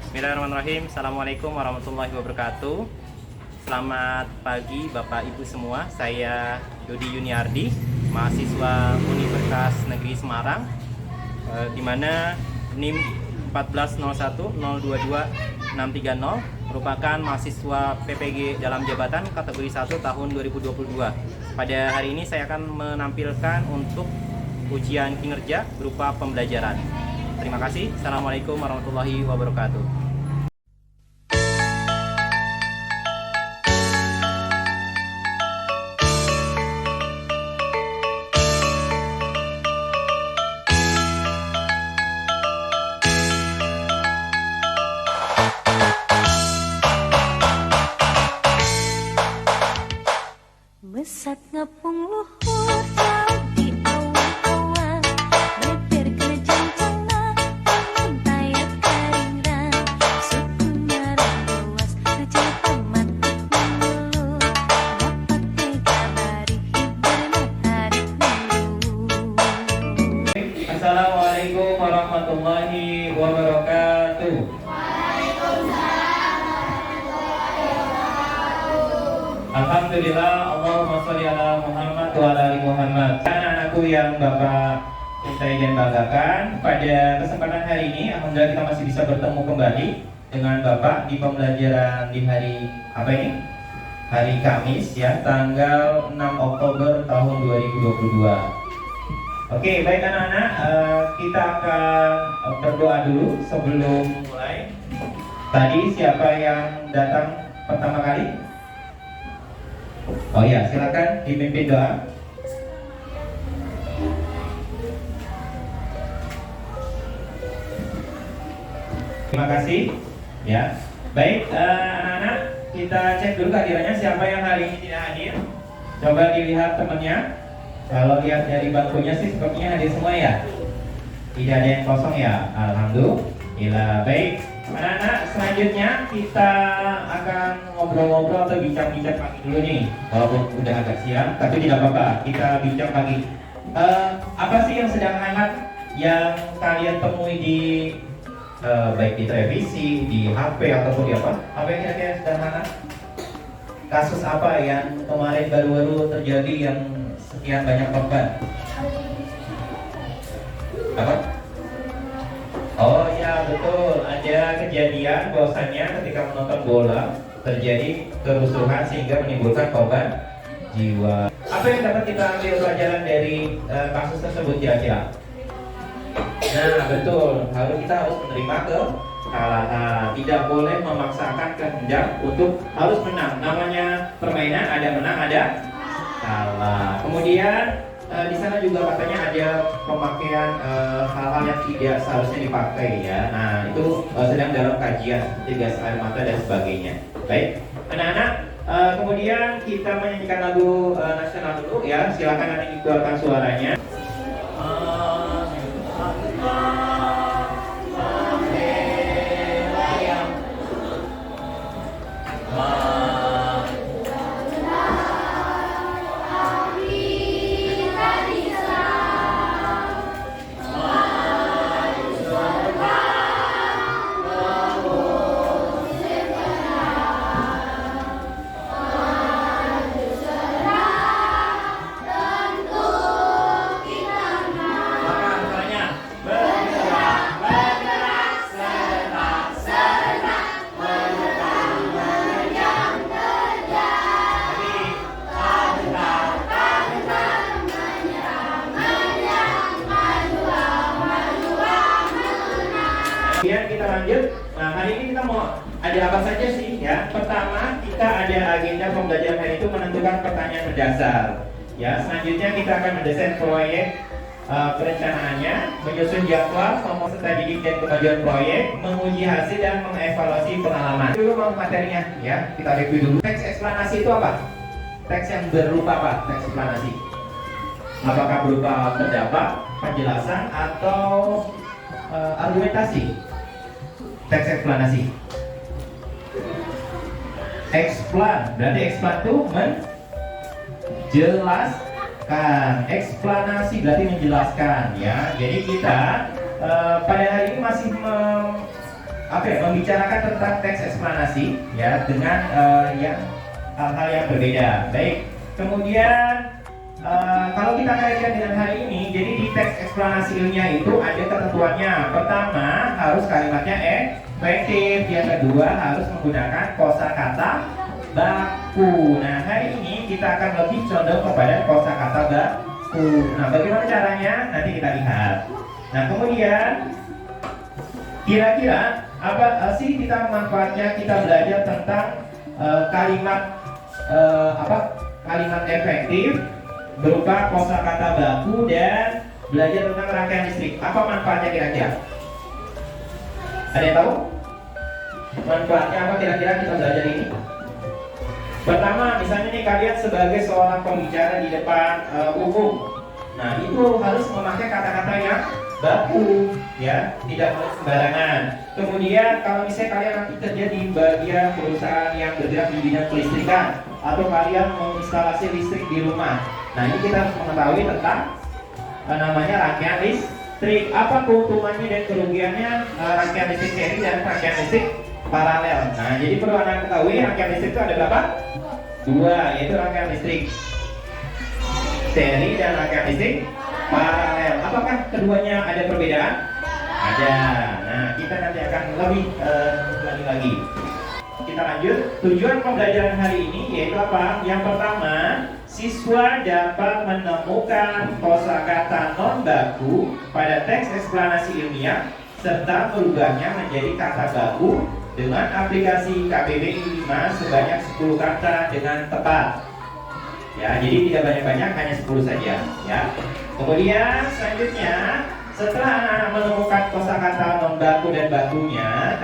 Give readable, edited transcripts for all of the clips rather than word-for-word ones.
Bismillahirrahmanirrahim. Assalamualaikum warahmatullahi wabarakatuh. Selamat pagi Bapak Ibu semua. Saya Dodi Yuniardi, mahasiswa Universitas Negeri Semarang, di mana NIM 1401022 merupakan mahasiswa PPG dalam jabatan kategori 1 tahun 2022. Pada hari ini saya akan menampilkan untuk ujian kinerja berupa pembelajaran. Terima kasih. Assalamualaikum warahmatullahi wabarakatuh. Mesat ngepung luhur laut di awan-awan, beber kena jangkana, tayat karingan, suku merah luas, kecil pematik melulu, dapat tegabari hibarna tarik mulu. Assalamualaikum warahmatullahi wabarakatuh. Alhamdulillah, Allahumma sholli ala Muhammad wa ala ali Muhammad. Anak-anakku yang Bapak cintai dan banggakan, pada kesempatan hari ini alhamdulillah kita masih bisa bertemu kembali dengan Bapak di pembelajaran di hari apa ini? Hari Kamis ya, tanggal 6 Oktober tahun 2022. Oke, baik anak-anak, kita akan berdoa dulu sebelum mulai. Tadi siapa yang datang pertama kali? Oh ya, silakan dipimpin doa. Terima kasih. Ya, baik anak-anak, kita cek dulu kehadirannya siapa yang hari ini tidak hadir. Coba dilihat temannya. Kalau lihat dari bangkunya sih sepertinya hadir semua ya. Tidak ada yang kosong ya. Alhamdulillah. Baik. Anak-anak, selanjutnya kita akan ngobrol-ngobrol atau bincang-bincang pagi dulu nih. Walaupun udah agak siang, tapi tidak apa-apa. Kita bincang pagi. Apa sih yang sedang hangat yang kalian temui di baik di televisi, di HP ataupun di apa? Apa yang kira-kira sedang hangat? Kasus apa yang kemarin baru-baru terjadi yang sekian banyak korban? Apa? Oh ya betul, ada kejadian bahwasannya ketika menonton bola terjadi kerusuhan sehingga menimbulkan korban jiwa. Apa yang dapat kita ambil pelajaran dari kasus tersebut kira-kira? Nah betul, kita harus menerima kesalahan, tidak boleh memaksakan kehendak untuk harus menang. Namanya permainan, ada menang, ada kalah. Kemudian di sana juga katanya ada pemakaian hal-hal yang tidak seharusnya dipakai ya. Nah itu sedang dalam kajian seperti gas air mata dan sebagainya. Baik, anak-anak, kemudian kita menyanyikan lagu nasional dulu ya. Silakan nanti dikeluarkan suaranya. Kemudian kita lanjut. Nah hari ini kita mau ada apa saja sih ya? Pertama kita ada agenda pembelajaran hari itu menentukan pertanyaan mendasar. Ya selanjutnya kita akan mendesain proyek perencanaannya, menyusun jadwal, peserta didik dan kemajuan proyek, menguji hasil dan mengevaluasi pengalaman. Dulu mau materinya ya, kita review dulu. Teks eksplanasi itu apa? Teks yang berupa apa? Teks eksplanasi. Apakah berupa pendapat, penjelasan atau argumentasi? Teks eksplanasi. Eksplan, berarti eksplan itu menjelaskan. Eksplanasi berarti menjelaskan ya. Jadi kita pada hari ini masih membicarakan tentang teks eksplanasi ya dengan yang hal-hal yang berbeda. Baik. Kemudian kalau kita kaitkan dengan hari ini, jadi di teks eksplanasi ilmiah itu ada ketentuannya. Pertama, harus kalimatnya efektif. Yang kedua, harus menggunakan kosakata baku. Nah, hari ini kita akan lebih condong kepada kosakata baku. Nah, bagaimana caranya? Nanti kita lihat. Nah, kemudian kira-kira apa sih manfaatnya kita belajar tentang kalimat efektif berupa kosakata baku dan belajar tentang rangkaian listrik. Apa manfaatnya kira-kira? Ada yang tahu? Manfaatnya apa kira-kira kita belajar ini? Pertama, misalnya nih kalian sebagai seorang pembicara di depan umum. Nah, itu harus memakai kata-kata yang baku, ya, tidak boleh sembarangan. Kemudian kalau misalnya kalian nanti kerja di bagian perusahaan yang bergerak di bidang kelistrikan atau kalian menginstalasi listrik di rumah. Nah, ini kita harus mengetahui tentang namanya rangkaian listrik. Apa keuntungannya dan kerugiannya rangkaian listrik seri dan rangkaian listrik paralel. Nah, jadi perlu Anda ketahui rangkaian listrik itu ada berapa? Dua, yaitu rangkaian listrik seri dan rangkaian listrik paralel. Apakah keduanya ada perbedaan? Ada. Nah, kita nanti akan lebih lagi. Kita lanjut. Tujuan pembelajaran hari ini yaitu apa? Yang pertama, siswa dapat menemukan kosakata non baku pada teks eksplanasi ilmiah serta merubahnya menjadi kata baku dengan aplikasi KBBI 5 sebanyak 10 kata dengan tepat. Ya, jadi tidak banyak-banyak, hanya 10 saja. Ya. Kemudian selanjutnya, setelah anak-anak menemukan kosakata non baku dan bakunya,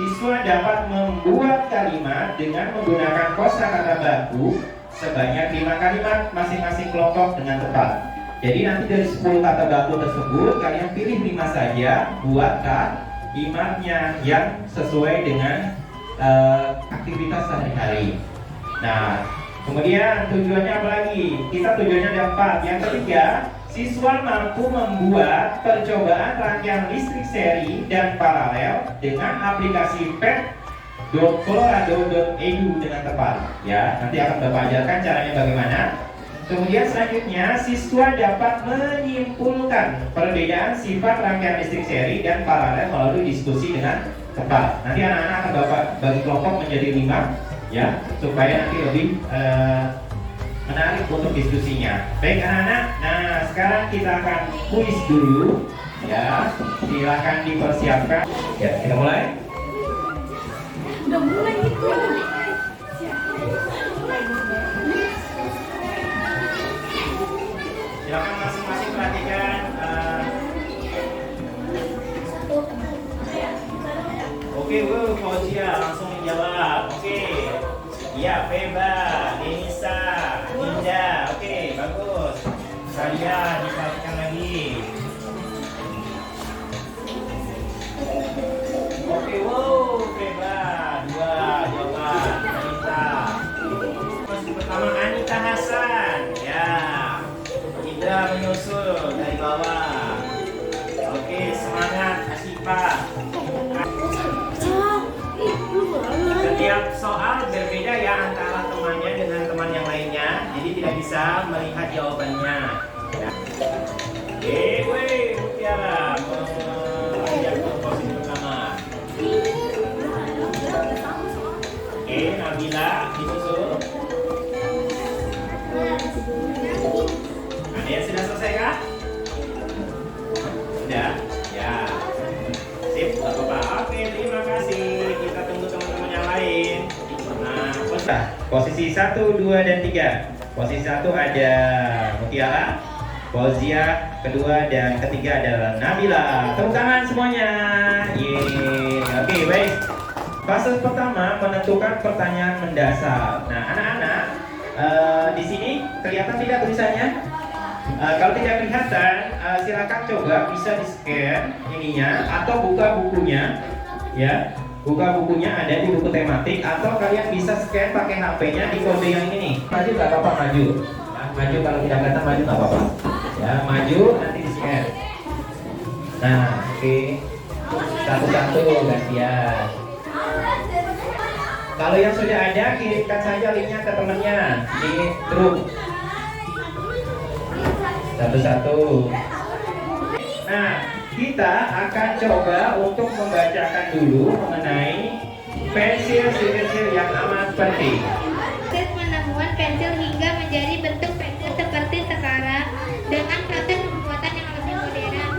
siswa dapat membuat kalimat dengan menggunakan kosakata baku sebanyak 5 kalimat masing-masing kelompok dengan tepat. Jadi nanti dari 10 kata baku tersebut kalian pilih 5 saja, buat kalimatnya yang sesuai dengan aktivitas sehari-hari. Nah, kemudian tujuannya apa lagi? Kita tujuannya ada 4. Yang ketiga, siswa mampu membuat percobaan rangkaian listrik seri dan paralel dengan aplikasi pet.colorado.edu dengan tepat. Ya, nanti akan Bapak ajarkan caranya bagaimana. Kemudian selanjutnya, siswa dapat menyimpulkan perbedaan sifat rangkaian listrik seri dan paralel melalui diskusi dengan tepat. Nanti anak-anak akan Bapak bagi kelompok menjadi 5, ya, supaya nanti lebih menarik untuk diskusinya. Baik anak-anak, nah sekarang kita akan kuis dulu, ya. Silakan dipersiapkan. Ya, kita mulai. Udah mulai gitu. Silakan masing-masing perhatikan. Oke, Fauzia langsung menjawab. Oke. Ya, Feba, Denisa, Ninja. Oke, bagus. Kalian diperhatikan lagi. Oke, Feba, 2 jawaban. Anita. Posisi pertama Anita Hasan. Ya. Indra menyusul dari bawah. Oke, semangat Asyifa. Setiap soal berbeda ya antara temannya dengan teman yang lainnya, jadi tidak bisa melihat jawabannya. Ya. Mutiara yang posisi pertama. Nabila disusul. Ada yang sudah selesai kah? Sudah? Ya. Sip, tak apa-apa. Oke, terima kasih. Kita tunggu teman-teman yang lain. Nah, posisi 1, 2, dan 3. Posisi 1 ada Mutiara, Fauzia, kedua dan ketiga adalah Nabila. Tepuk tangan semuanya. Yeay. Oke, baik. Fase pertama menentukan pertanyaan mendasar. Nah, anak-anak, di sini kelihatan tidak tulisannya? Kalau tidak kelihatan, silakan coba bisa di-scan ininya atau buka bukunya, ya. Buka bukunya ada di buku tematik atau kalian bisa scan pakai HP-nya di kode yang ini. Maju nggak apa-apa, maju. Ya, maju kalau tidak kelihatan maju nggak apa-apa. Ya, maju nanti di-scan. Nah, oke. Satu-satu gantian. Kalau yang sudah ada, kirimkan saja linknya ke temannya di grup. Satu-satu. Nah, kita akan coba untuk membacakan dulu mengenai pensil si kecil yang amat penting. Proses penemuan pensil hingga menjadi bentuk pensil seperti sekarang dengan proses pembuatan yang lebih modern.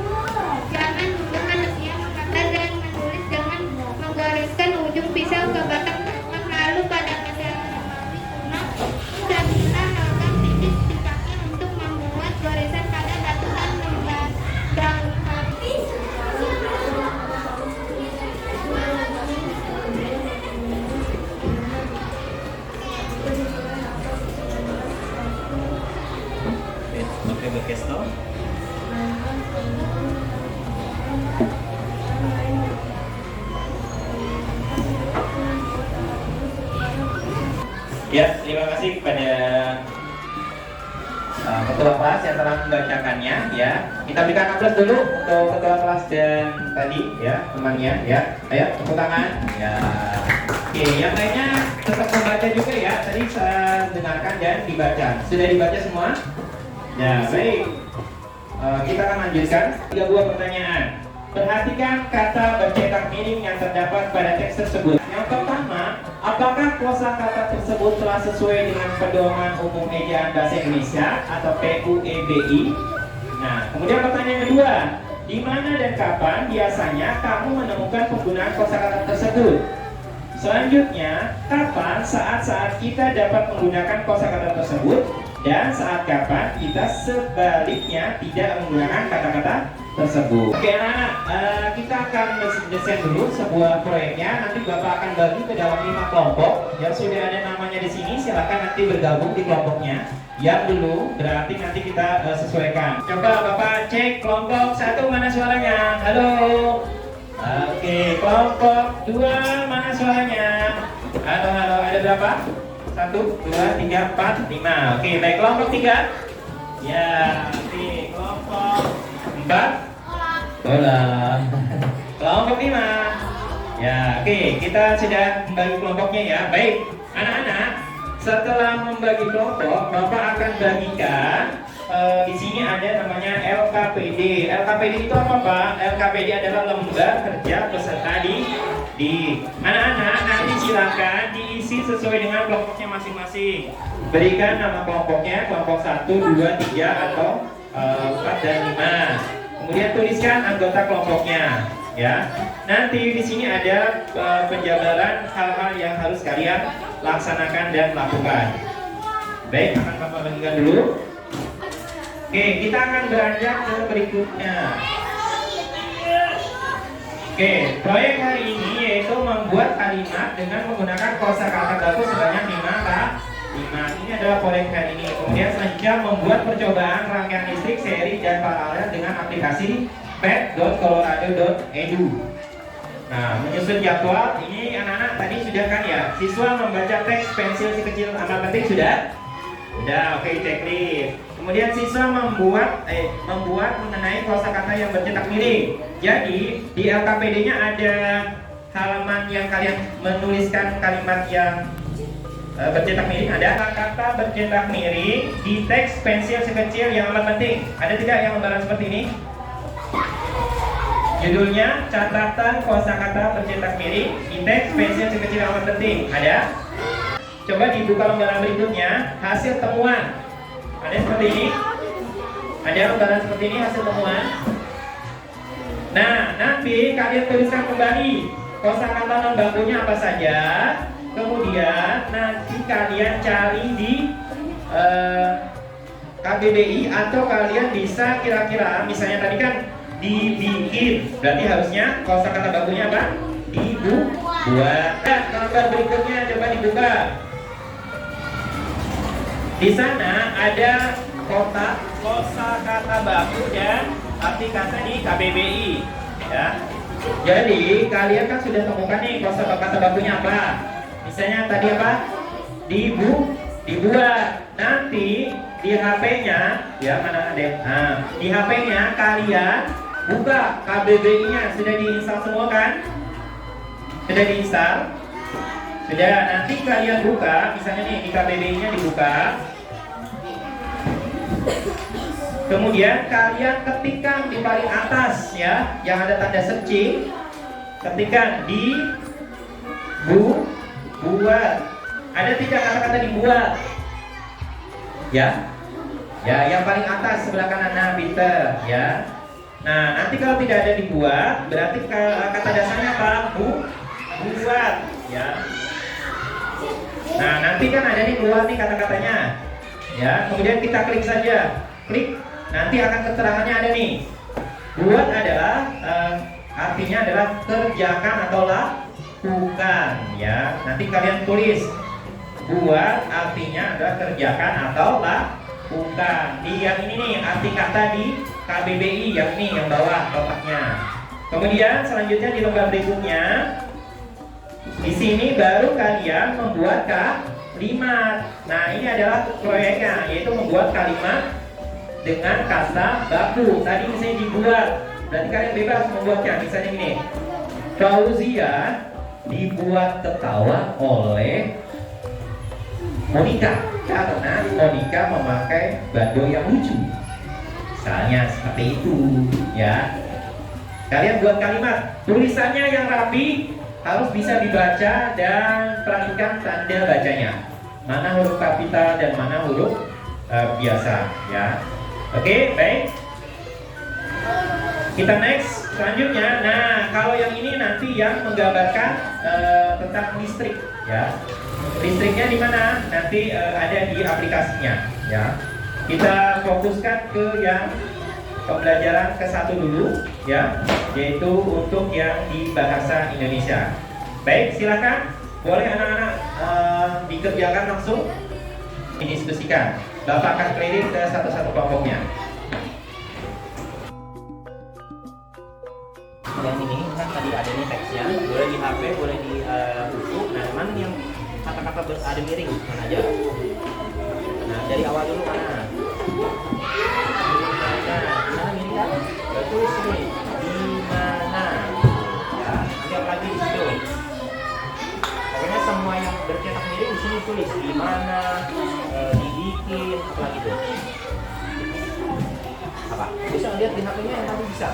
Jangan lupa dunia menggambar dan menulis dengan menggoreskan ujung pisau ke batang pohon, lalu pada masa Romawi kuno sebilah logam tipis dipakai untuk membuat goresan pada batu dan lembar daun sapi. Oke, Bekesto. Ya, terima kasih kepada ketua kelas yang telah membacakannya. Ya, kita berikan aplaus dulu untuk ketua kelas dan tadi ya temannya. Ya, ayo tepuk tangan. Ya. Oke, yang lainnya tetap membaca juga ya. Tadi saya dengarkan dan dibaca. Sudah dibaca semua? Ya, baik. Kita akan lanjutkan 3 buah pertanyaan. Perhatikan kata bercetak miring yang terdapat pada teks tersebut. Yang pertama, apakah kosakata tersebut telah sesuai dengan pedoman umum ejaan bahasa Indonesia atau PUEBI? Nah, kemudian pertanyaan kedua, di mana dan kapan biasanya kamu menemukan penggunaan kosakata tersebut? Selanjutnya, kapan saat-saat kita dapat menggunakan kosakata tersebut dan saat kapan kita sebaliknya tidak menggunakan kata-kata tersebut. Oke anak-anak, kita akan desain dulu sebuah proyeknya. Nanti Bapak akan bagi ke dalam 5 kelompok. Yang sudah ada namanya di sini, silakan nanti bergabung di kelompoknya. Yang dulu berarti nanti kita sesuaikan. Coba Bapak cek kelompok 1 mana suaranya? Halo. Oke, kelompok 2 mana suaranya? Halo, halo, ada berapa? 1, 2, 3, 4, 5. Oke, baik kelompok 3. Ya, oke, kelompok 4. Bola. Kelompok 5. Ya, oke, kita sudah membagi kelompoknya ya. Baik, anak-anak, setelah membagi kelompok, Bapak akan bagikan di sini ada namanya LKPD. LKPD itu apa Pak? LKPD adalah lembar kerja peserta di anak-anak nanti silakan diisi sesuai dengan kelompoknya masing-masing. Berikan nama kelompoknya, kelompok 1, 2, 3 atau 4 dan 5. Kemudian tuliskan anggota kelompoknya, ya. Nanti di sini ada penjabaran hal-hal yang harus kalian laksanakan dan lakukan. Baik, akan Bapak bagikan dulu. Oke, kita akan beranjak ke berikutnya. Oke, proyek hari ini yaitu membuat kalimat dengan menggunakan kosakata baku sebanyak 5. Ini adalah proyek hari ini. Kemudian selanjutnya membuat percobaan rangkaian listrik seri dan paralel dengan aplikasi pet.colorado.edu. Nah, menyusun jadwal ini anak-anak tadi sudah kan ya? Siswa membaca teks pensil si kecil amat penting sudah? Sudah, oke, checklist. Kemudian siswa membuat mengenai kosakata yang bercetak miring. Jadi di LKPD-nya ada halaman yang kalian menuliskan kalimat yang bercetak miring. Ada kata bercetak miring di teks pensil sekecil yang amat penting. Ada tidak yang lembaran seperti ini? Judulnya catatan kosakata bercetak miring di teks pensil sekecil yang amat penting. Ada? Coba dibuka lembaran berikutnya, hasil temuan. Ada seperti ini? Ada lembaran seperti ini hasil temuan. Nah, nanti kalian tuliskan kembali kosakata non bakunya apa saja. Kemudian nanti kalian cari di KBBI atau kalian bisa kira-kira misalnya tadi kan dibikin, berarti harusnya kosakata bakunya apa? Dibuat. Lembar berikutnya coba dibuka. Di sana ada kotak kosakata baku dan arti kata di KBBI, ya. Jadi kalian kan sudah temukan nih kosakata bakunya apa? Misalnya tadi apa? Dibuat. Nanti di HP-nya, ya mana ada? Nah, di HP-nya kalian buka KBBI-nya. Sudah diinstal semua kan? Sudah diinstal? Sudah. Nanti kalian buka, misalnya nih di KBBI-nya dibuka. Kemudian kalian ketikkan di paling atas ya, yang ada tanda searching. Ketikkan di buat. Ada tidak kata-kata dibuat? Ya. Ya, yang paling atas sebelah kanan. Nah, pinter ya. Nah, nanti kalau tidak ada dibuat, berarti kata dasarnya apa? Buat ya. Nah, nanti kan ada nih buat nih kata-katanya. Ya, kemudian kita klik saja. Klik, nanti akan keterangannya ada nih. Buat adalah artinya adalah kerjakan atau lakukan ya. Nanti kalian tulis buat artinya adalah kerjakan atau lakukan. Di yang ini nih arti kata di KBBI yang ini yang bawah kotaknya. Kemudian selanjutnya di lembar berikutnya di sini baru kalian membuat kalimat. Nah, ini adalah proyeknya, yaitu membuat kalimat dengan kata baku. Tadi misalnya dibuat, berarti kalian bebas membuatnya. Misalnya ini, Fauzia dibuat ketawa oleh Monica karena Monica memakai bando yang lucu. Misalnya seperti itu ya. Kalian buat kalimat, tulisannya yang rapi, harus bisa dibaca dan perhatikan tanda bacanya. Mana huruf kapital dan mana huruf biasa ya. Oke, baik. Kita next selanjutnya. Nah, kalau yang ini nanti yang menggambarkan tentang listrik ya. Listriknya di mana? Nanti ada di aplikasinya ya. Kita fokuskan ke yang pembelajaran ke-1 dulu ya, yaitu untuk yang di bahasa Indonesia. Baik, silakan. Boleh anak-anak dikerjakan langsung, didiskusikan. Bapak akan keliling ke satu-satu kelompoknya. Yang ini kan tadi ada nih teksnya, boleh di HP, boleh di buku. Nah, mana yang kata-kata ada miring mana aja? Nah, dari awal dulu mana? Mana miring kan? Betul sini. Di mana? Ya, nanti apa lagi di situ? Pokoknya semua yang bercetak miring di sini tulis di mana, dibikin, apa lagi tuh? Apa? Bisa lihat di HP-nya yang tadi bisa.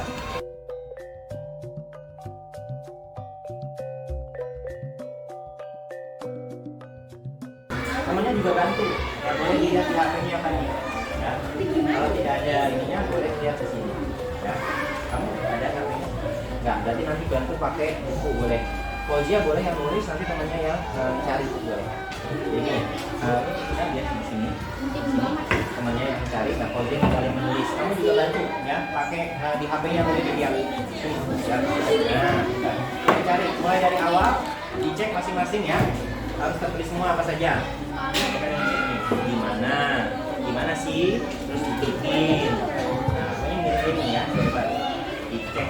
Temannya juga bantu. Ya, boleh dilihat di HP-nya tadi. Ya. Kalau tidak ada ininya boleh lihat ke sini. Ya. Kamu ada HP-nya? Enggak, berarti nanti bantu pakai buku boleh. Fauzia boleh yang nulis, nanti temannya yang cari boleh. Jadi kita lihat di sini. Temannya yang cari, nah Fauzia tinggal yang menulis. Kamu juga bantu ya, pakai di HP-nya boleh dilihat. Ya. Nah, kita cari mulai dari awal, dicek masing-masing ya. Harus tertulis semua apa saja. Gimana sih, terus dibikin. Nah, pokoknya mirip ini ya, coba dicek.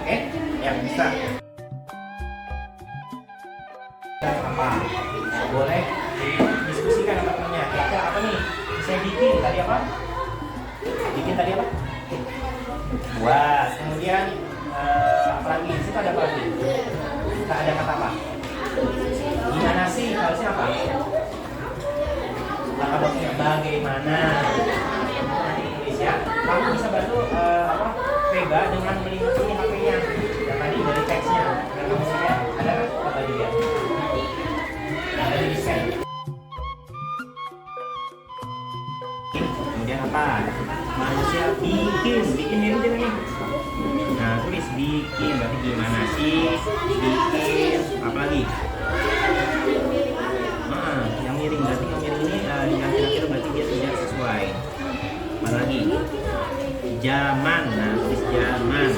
Oke, yang bisa. Apa? Boleh didiskusikan sama temennya. Kira-kira apa nih? Bisa bikin tadi apa? Bikin tadi apa? Buat. Kemudian apa lagi? Di situ ada apa lagi? Kita ada kata apa? Gimana sih? Harusnya apa? Kata bosnya bagaimana? Nanti tulis ya. Kamu bisa bantu Vega dengan melihat ini HP-nya. Yang tadi dari teksnya. Dan kamu lihat ada apa dilihat? Ada di desain. Kemudian apa? Manusia bikin ini juga nih. Nah, tulis bikin berarti gimana sih? Bikin apa lagi? Nah, yang miring berarti yang miring ini yang kira-kira berarti dia tidak sesuai. Apa lagi? Zaman, nah tulis zaman.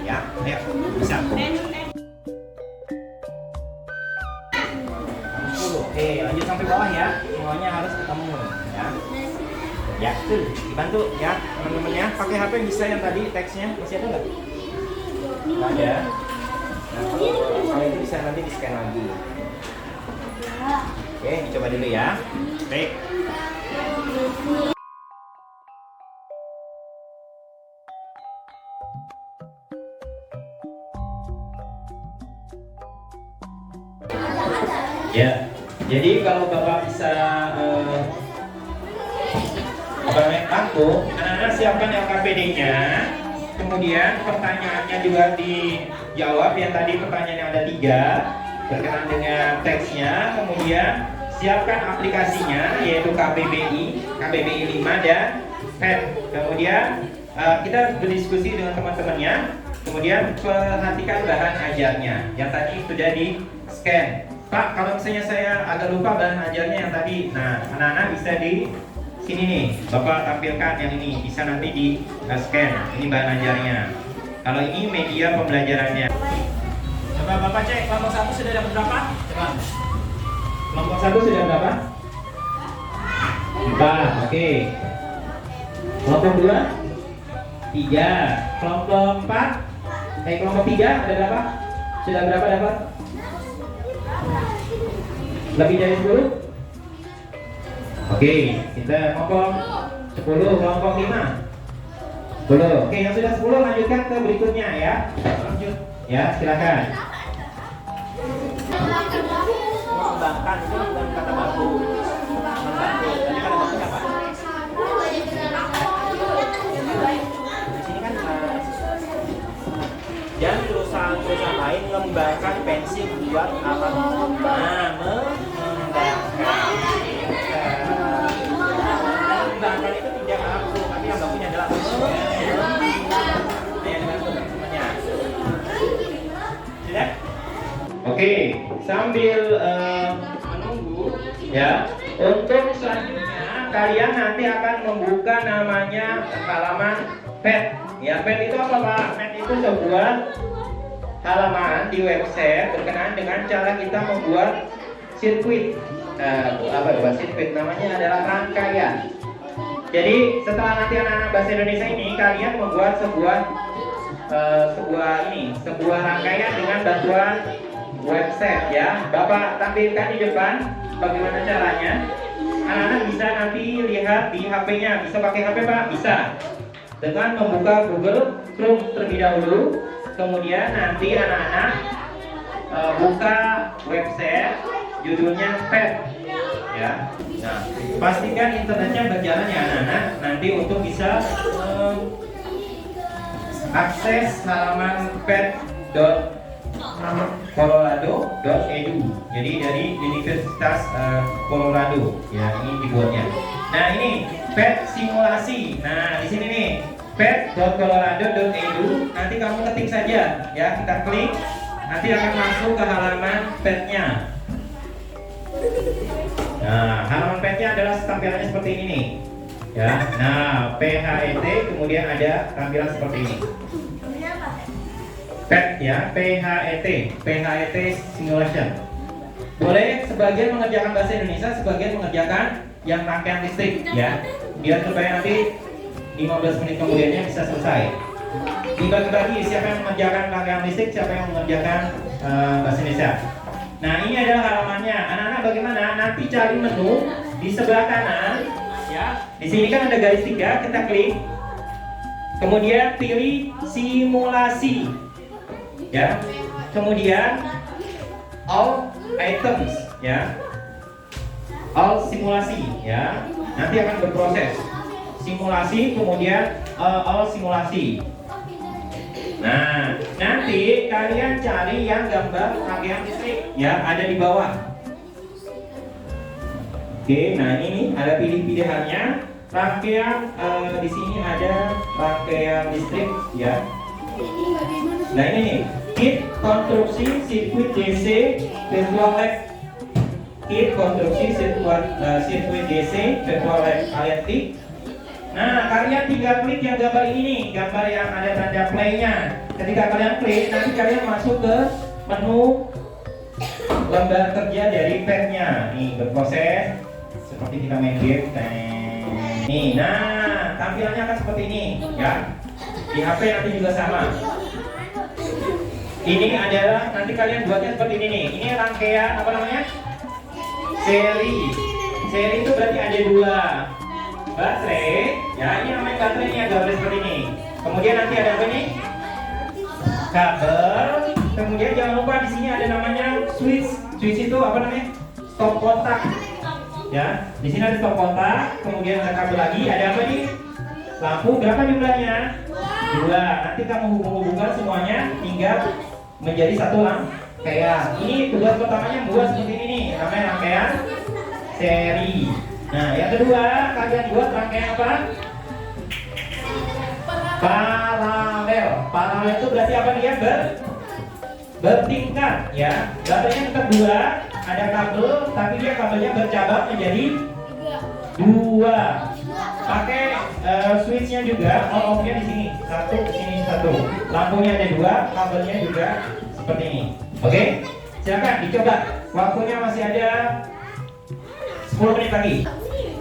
Ya, ayo bisa. Oke, lanjut sampai bawah ya. Semuanya harus ketemu ya. Ya, tuh dibantu ya teman-temannya. Pakai HP bisa yang tadi teksnya masih ada nggak? Nggak ada. Nah, kalau itu bisa nanti di scan lagi. Oke, dicoba dulu ya. Baik. Ya, jadi kalau Bapak bisa aku, anak-anak siapkan LKPD-nya. Kemudian pertanyaannya juga dijawab. Yang tadi pertanyaan yang ada 3 berkenaan dengan teksnya. Kemudian siapkan aplikasinya, yaitu KBBI 5 dan PET. Kemudian kita berdiskusi dengan teman-temannya. Kemudian perhatikan bahan ajarnya yang tadi sudah di scan. Pak, kalau misalnya saya agak lupa bahan ajarnya yang tadi, nah anak-anak bisa di sini nih, Bapak tampilkan yang ini, bisa nanti di scan. Ini bahan ajarnya. Kalau ini media pembelajarannya. Coba Bapak cek, kelompok 1 sudah dapat berapa? Coba. Kelompok 1 sudah berapa? 4, oke. Kelompok 2? 3. Kelompok 4? Kelompok 3 ada berapa? Sudah berapa dapat? Lebih dari 10? Oke, kita kelompok 10, kelompok 5 10. Oke, yang sudah 10 lanjutkan ke berikutnya ya. Lanjut. Ya, silakan. Mengembangkan itu bukan kata baku. Membantu. Tadi kata bakunya apa? Di sini kan dan perusahaan lain mengembangkan pensi buat apa? Nah, mengembangkan itu tidak aku, tapi yang bakunya adalah sudah? Oke, sambil menunggu ya. Untuk selanjutnya kalian nanti akan membuka namanya halaman PET. Ya, PET itu apa Pak? PET itu sebuah halaman di website berkenaan dengan cara kita membuat sirkuit. Sirkuit namanya adalah rangkaian. Jadi setelah nanti anak-anak bahasa Indonesia ini kalian membuat sebuah rangkaian dengan bantuan website ya. Bapak tampilkan di depan bagaimana caranya. Anak-anak bisa nanti lihat di HP-nya. Bisa pakai HP Pak? Bisa. Dengan membuka Google Chrome terlebih dahulu. Kemudian nanti anak-anak buka website judulnya PET ya. Nah, pastikan internetnya berjalan ya anak-anak. Nanti untuk bisa akses halaman pet.colorado.edu. Jadi dari Universitas Colorado ya, ini dibuatnya. Nah, ini PET simulasi. Nah, di sini nih pet.colorado.edu. Nanti kamu ketik saja ya, kita klik. Nanti akan masuk ke halaman PET-nya. Nah, halaman PET-nya adalah tampilannya seperti ini nih. Ya. Nah, PHET kemudian ada tampilan seperti ini. PET ya, PHET simulation. Boleh sebagian mengerjakan bahasa Indonesia, sebagian mengerjakan yang rangkaian listrik ya. Biar supaya nanti 15 menit kemudiannya bisa selesai. Dibagi-bagi siapa yang mengerjakan rangkaian listrik, siapa yang mengerjakan bahasa Indonesia. Nah, ini adalah halamannya. Anak-anak bagaimana? Nanti cari menu di sebelah kanan ya. Di sini kan ada garis 3, kita klik. Kemudian pilih simulasi. Ya. Kemudian all items ya. All simulasi ya. Nanti akan berproses. Simulasi kemudian all simulasi. Nah, nanti kalian cari yang gambar rangkaian listrik ya, ada di bawah. Oke, nah ini ada pilihannya. Rangkaian di sini ada rangkaian listrik ya. Nah ini nih, kit konstruksi sirkuit DC virtual lab. Kit konstruksi sirkuit DC virtual lab, kalian klik. Nah, kalian tinggal klik yang gambar ini nih, gambar yang ada tanda play-nya. Ketika kalian klik, nanti kalian masuk ke menu lembar kerja dari PET-nya. Nih, berproses seperti kita main game. Nih, nah, tampilannya akan seperti ini, ya. Di HP nanti juga sama. Ini adalah nanti kalian buatnya seperti ini nih. Ini rangkaian apa namanya? Seri. Seri itu berarti ada 2. Baterai, ya ini namanya baterainya, gambar seperti ini. Kemudian nanti ada apa kabel. Kemudian jangan lupa di sini ada namanya switch switch itu apa namanya? Stop kontak. Ya, di sini ada stop kontak, kemudian ada kabel lagi, ada apa nih? Lampu berapa jumlahnya? 2. Nanti kamu hubung-hubungkan semuanya tinggal menjadi satu rangkaian. Ini tugas pertamanya buat seperti ini nih, namanya rangkaian seri. Nah, yang kedua, kalian buat rangkaian apa? Paralel. Paralel itu berarti apa dia? Bertingkat ya. Baterainya tetap 2, ada kabel, tapi dia kabelnya bercabang menjadi 2. Pakai switchnya juga, on off-nya di sini. Satu, sini satu. Lampunya ada 2, kabelnya juga seperti ini. Oke? Silakan dicoba. Waktunya masih ada 10 menit lagi.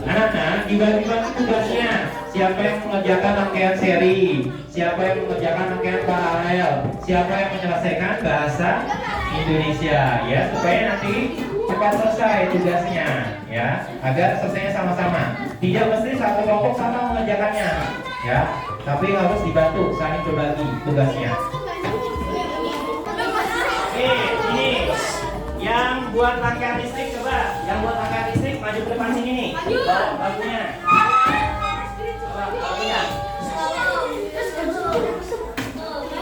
Anak-anak dibagi-bagi tugasnya. Siapa yang mengerjakan rangkaian seri, siapa yang mengerjakan rangkaian paralel, siapa yang menyelesaikan bahasa Indonesia, ya, supaya nanti cepat selesai tugasnya, ya, agar selesainya sama-sama. Tidak mesti satu kelompok sama mengerjakannya, ya, tapi harus dibantu saling berbagi tugasnya. Ini yang buat rangkaian listrik, coba yang buat rangkaian listrik maju ke depan sini nih. Lampunya.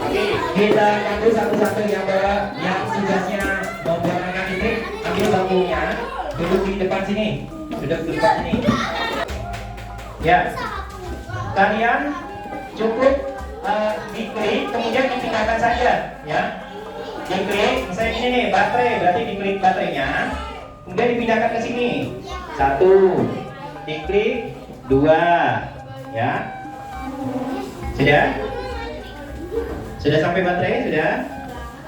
Oke, kita panggil satu-satu yang bawa, yang tugasnya membuat rangkaian listrik, ambil bambunya, duduk di depan sini, duduk di depan sini. Ya, kalian cukup diklik, kemudian dipindahkan saja, ya. Diklik, misalnya ini nih, baterai, berarti diklik baterainya, kemudian dipindahkan ke sini. 1, diklik, 2, ya. Sudah? Sudah sampai baterai? Sudah?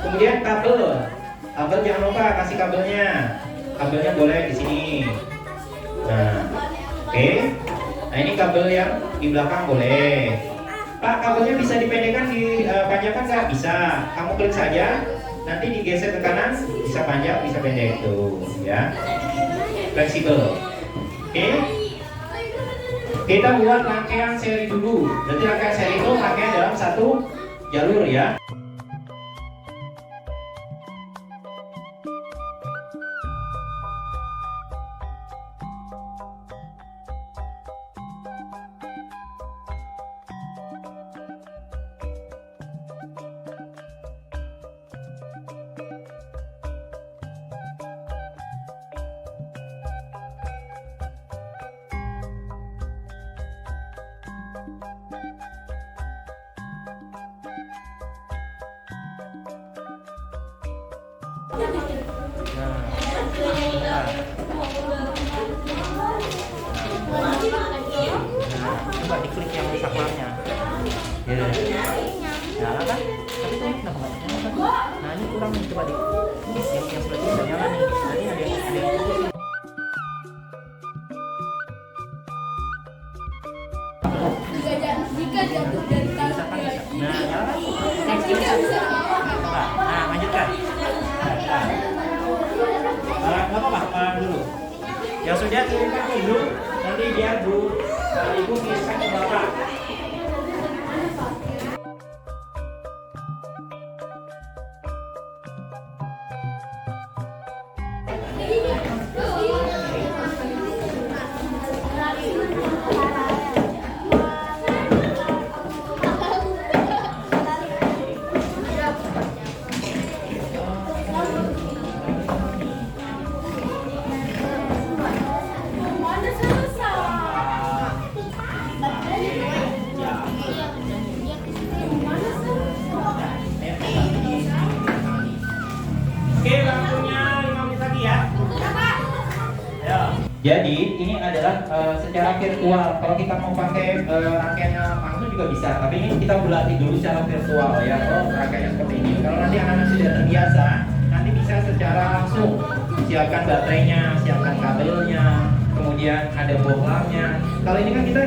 Kemudian kabel. Kabel jangan lupa kasih kabelnya. Kabelnya boleh di sini. Nah, oke. Nah, ini kabel yang di belakang boleh. Pak, kabelnya bisa dipendekkan, dipanjangkan nggak? Bisa. Kamu klik saja. Nanti digeser ke kanan, bisa panjang, bisa pendek tuh, ya. Fleksibel. Oke. Kita buat rangkaian seri dulu. Berarti rangkaian seri itu rangkaian dalam satu jalur, ya. Coba diklik yang saklarnya. Ya. Nyala kan? Tapi itu kenapa nggak nyala kan? Nah, ini kurang nih, coba di yang sebelah sini udah nyala nih. Berarti ada yang putus nih. Jika jatuh dari Bisa kan? Nah, nyala kan? Coba. Nah, lanjutkan. Nggak apa-apa, dulu. Yang sudah kirimkan ke Ibu, nanti biar Ibu kirimkan ke Bapak. Oke, waktunya 5 menit lagi ya. Jadi ini adalah secara virtual. Kalau kita mau pakai rangkaiannya langsung juga bisa. Tapi ini kita berlatih dulu secara virtual ya. Oh, rangkaiannya seperti ini. Kalau nanti anak-anak sudah terbiasa, nanti bisa secara langsung. Siapkan baterainya, siapkan kabelnya, kemudian ada bohlamnya. Kalau ini kan kita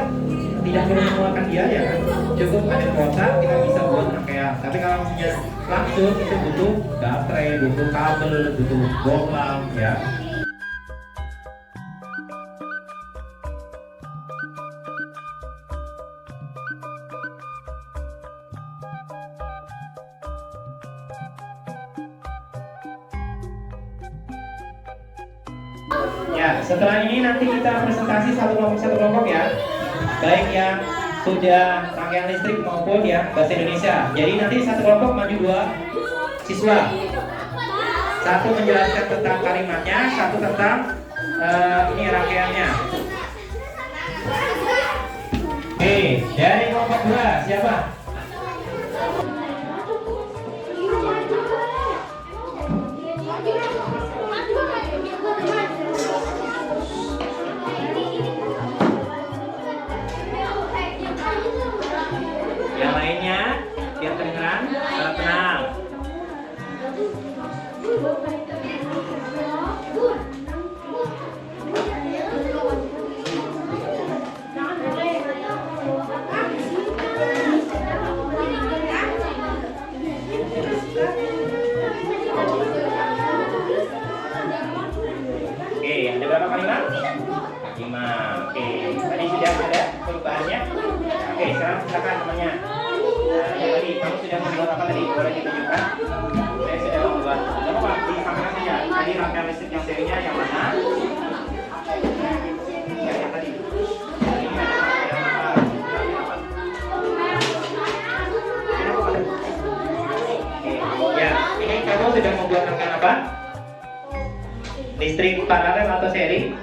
tidak perlu mengeluarkan biaya kan. Cukup ada kuota, kita bisa buat rangkaian. Tapi kalau misalnya langsung itu butuh baterai, butuh kabel, butuh bohlam ya. Ya, setelah ini nanti kita presentasi satu kelompok ya. Baik yang sudah rangkaian listrik maupun yang bahasa Indonesia. Jadi nanti satu kelompok maju 2 siswa. Satu menjelaskan tentang kalimatnya, satu tentang ini rangkaiannya. Oke, dari kelompok 2 siapa? Yang lainnya biar kedengeran, tenang. Oke, ada berapa kalimat? 5. Oke, tadi sudah ada perubahannya. Oke, sekarang silakan namanya. Yang tadi kamu sudah membuat apa tadi? Boleh ditunjukkan? Saya sudah membuat. Tidak apa-apa, disampaikan saja. Tadi rangkaian listrik yang serinya yang mana? Yang tadi. Ya, ini kamu sudah membuat rangkaian apa? Listrik paralel atau seri?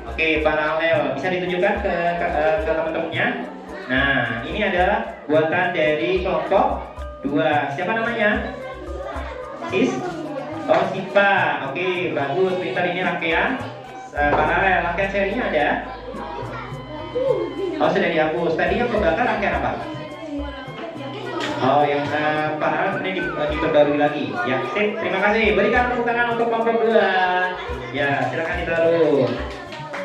Oke, paralel. Bisa ditunjukkan ke teman-temannya. Nah, ini adalah buatan dari kelompok 2. Siapa namanya? Oh, Sipa. Oke, bagus. Pintar, ini rangkaian paralel. Rangkaian serinya ada? Oh, sudah dihapus. Tadi yang kebakar rangkaian apa? Oh, yang paralel ini diperbarui lagi. Ya, sip. Terima kasih. Berikan tepuk tangan untuk kelompok 2. Ya, silakan ditaruh.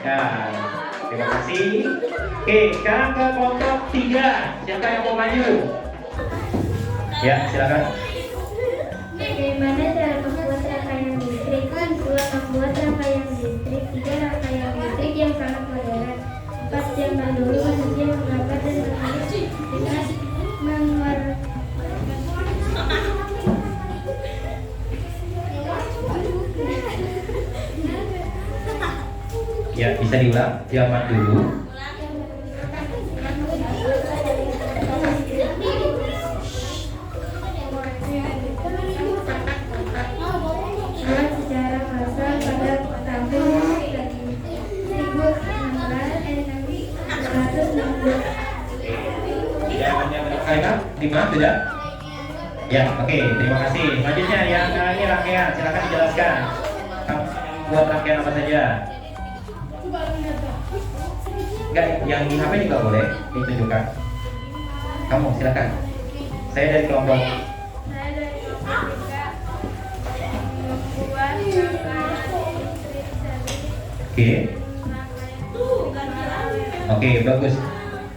Ya, terima kasih. Oke, sekarang ke kelompok 3. Siapa yang mau maju? Ya, silakan. Bagaimana cara membuat rangkaian listrik? 2. Membuat rangkaian listrik. 3. Rangkaian listrik yang sangat modern. 4. Zaman dulu manusia menggambar dan menulis dengan Ya, bisa diulang. Zaman dulu. Secara massal pada tahun 1660. Kalimat 5 sudah? Ya, oke. Terima kasih. Selanjutnya yang ini rangkaian. Silakan dijelaskan. Kamu buat rangkaian apa saja? Enggak, yang di HP juga boleh ditunjukkan. Kamu silakan. Saya dari kelompok. Oke, bagus.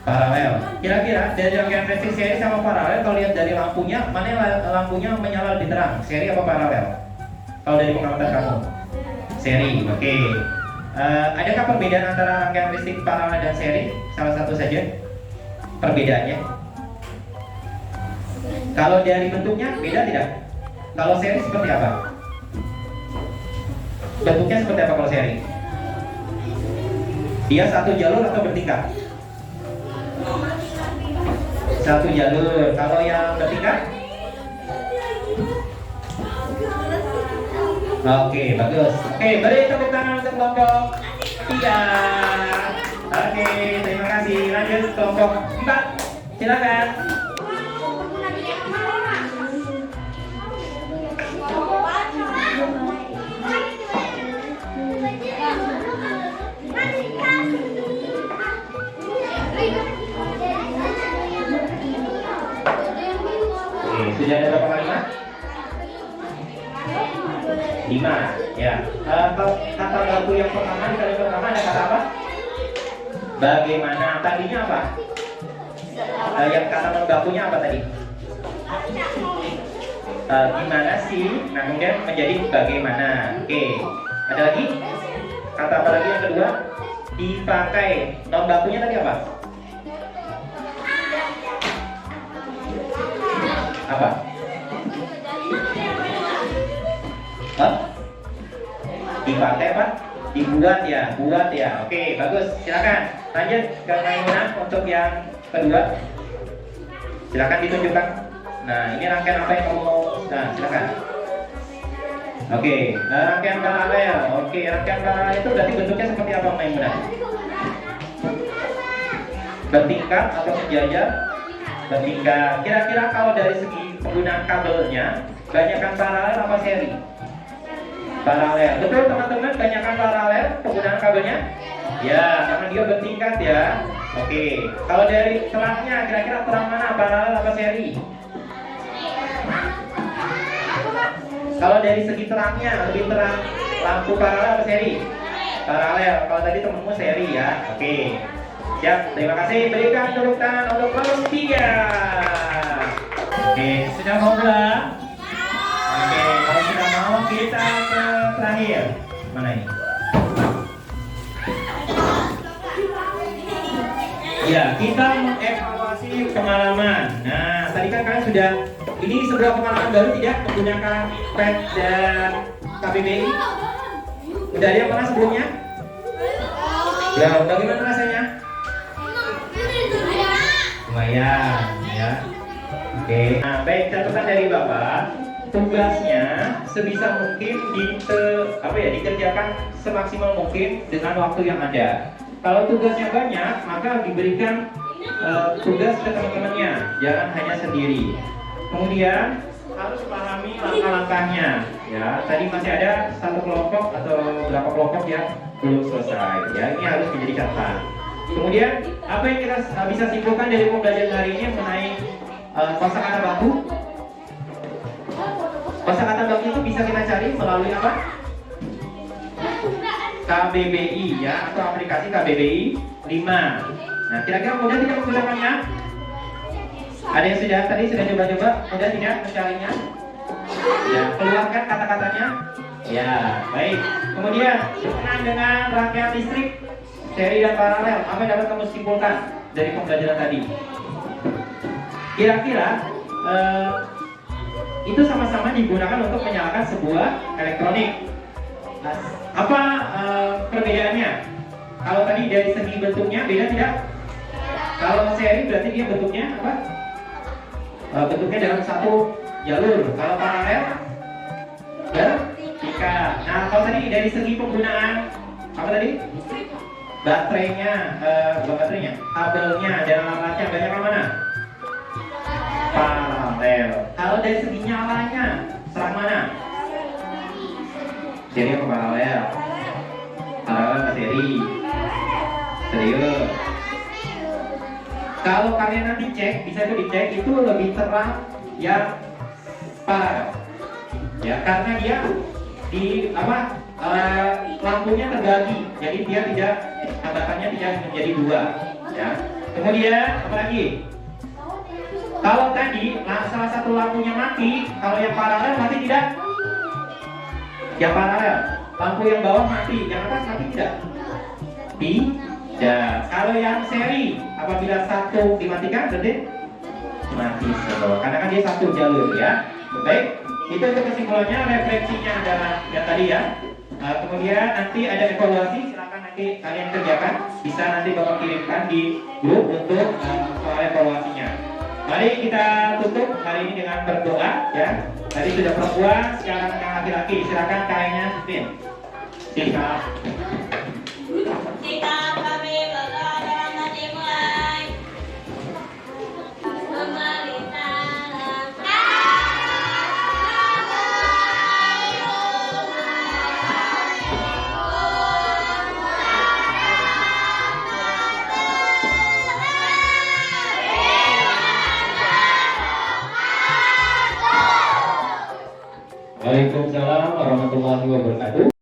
Paralel. Kira-kira dari rangkaian listrik seri sama paralel, kalau lihat dari lampunya, mana yang lampunya menyala lebih terang? Seri apa paralel? Kalau dari pengamatan kamu? Seri. Oke. Adakah perbedaan antara rangkaian listrik paralel dan seri? Salah satu saja perbedaannya. Kalau dari bentuknya beda tidak? Kalau seri seperti apa? Bentuknya seperti apa kalau seri? Dia satu jalur atau bertingkat? Satu jalur. Kalau yang bertingkat? Oke, bagus. Oke, beri tepuk tangan untuk kelompok 3. Oke, terima kasih. Lanjut kelompok 4. Silakan. Oke, sudah ada berapa kalimat? 5. Ya. Kata baku yang pertama di kalimat pertama ada kata apa? Bagaimana? Tadinya apa? Yang kata bakunya apa tadi? Gimana sih? Nah, kemudian menjadi bagaimana. Oke. Ada lagi? Kata apa lagi yang kedua? Dipakai. Non bakunya tadi apa? Apa? Hah? Dipakai apa? Dibuat ya, buat ya. Oke, bagus. Silakan. Lanjut ke Maimunah untuk yang kedua. Silakan ditunjukkan. Nah, ini rangkaian apa yang kamu mau? Nah, silakan. Oke, rangkaian paralel. Oke, rangkaian paralel itu berarti bentuknya seperti apa Maimunah? Bertingkat atau sejajar? Bertingkat. Kira-kira kalau dari segi penggunaan kabelnya, banyakkan paralel apa seri? Paralel. Betul teman-teman, banyakkan paralel penggunaan kabelnya? Ya, karena dia bertingkat ya. Oke. Kalau dari terangnya, kira-kira terang mana? Paralel apa seri? Kalau dari segi terangnya, lebih terang lampu paralel apa seri? Paralel. Kalau tadi temenmu seri ya. Oke. Siap. Terima kasih. Berikan tepuk tangan untuk kelompok 3. Oke, sudah mau pulang? Oke, kalau sudah mau kita ke terakhir. Mana ini? Ya, kita mengevaluasi pengalaman. Nah, tadi kan kalian sudah, ini sebuah pengalaman baru tidak menggunakan PET dan KBBI? Udah ada yang pernah sebelumnya? Ya, bagaimana rasanya? Lumayan, ya. Oke. Nah, baik, catatan dari Bapak. Tugasnya sebisa mungkin dikerjakan semaksimal mungkin dengan waktu yang ada. Kalau tugasnya banyak, maka diberikan tugas ke teman-temannya, jangan hanya sendiri. Kemudian harus pahami langkah-langkahnya. Ya, tadi masih ada satu kelompok atau berapa kelompok yang belum selesai. Ya, ini harus menjadi catatan. Kemudian apa yang kita bisa simpulkan dari pembelajaran hari ini mengenai kosakata baku? Kosakata baku itu bisa kita cari melalui apa? KBBI ya, atau aplikasi KBBI 5. Nah, kira-kira mudah tidak menggunakannya? Ada yang sudah coba-coba, mudah tidak mencarinya? Ya, keluarkan kata-katanya. Ya, baik. Kemudian berkenaan dengan rangkaian listrik, seri dan paralel, apa yang dapat kamu simpulkan dari pembelajaran tadi? Kira-kira itu sama-sama digunakan untuk menyalakan sebuah elektronik. Nah, apa perbedaannya? Kalau tadi dari segi bentuknya beda tidak? Kalau seri berarti dia bentuknya apa? Bentuknya dalam satu jalur. Kalau paralel bertingkat. Nah, kalau tadi dari segi penggunaan apa tadi? Baterainya, bukan baterainya, kabelnya dan alatnya banyak yang mana? Paralel. Kalau dari segi nyalanya, serang mana? Seri apa paralel? Paralel ke seri. Serius. Kalau kalian nanti cek, bisa itu dicek, itu lebih terang yang paralel. Ya, karena dia di apa? Lampunya terbagi, jadi dia tidak, hambatannya tidak menjadi dua. Ya. Kemudian apa lagi? Kalau tadi salah satu lampunya mati, kalau yang paralel mati tidak? Yang paralel, lampu yang bawah mati, yang atas mati tidak? Tidak. Kalau yang seri, apabila satu dimatikan, berarti mati semua. Karena kan dia satu jalur ya. Baik, itu untuk kesimpulannya, refleksinya adalah yang tadi ya. Kemudian nanti ada evaluasi, silakan nanti kalian kerjakan, bisa nanti bapak kirimkan di grup untuk soal evaluasinya. Mari kita tutup hari ini dengan berdoa ya. Tadi sudah perempuan, sekarang yang laki-laki. Silakan kainnya Spin. Silakan. Jika kami berdoa dalam dimulai Waalaikumsalam warahmatullahi wabarakatuh.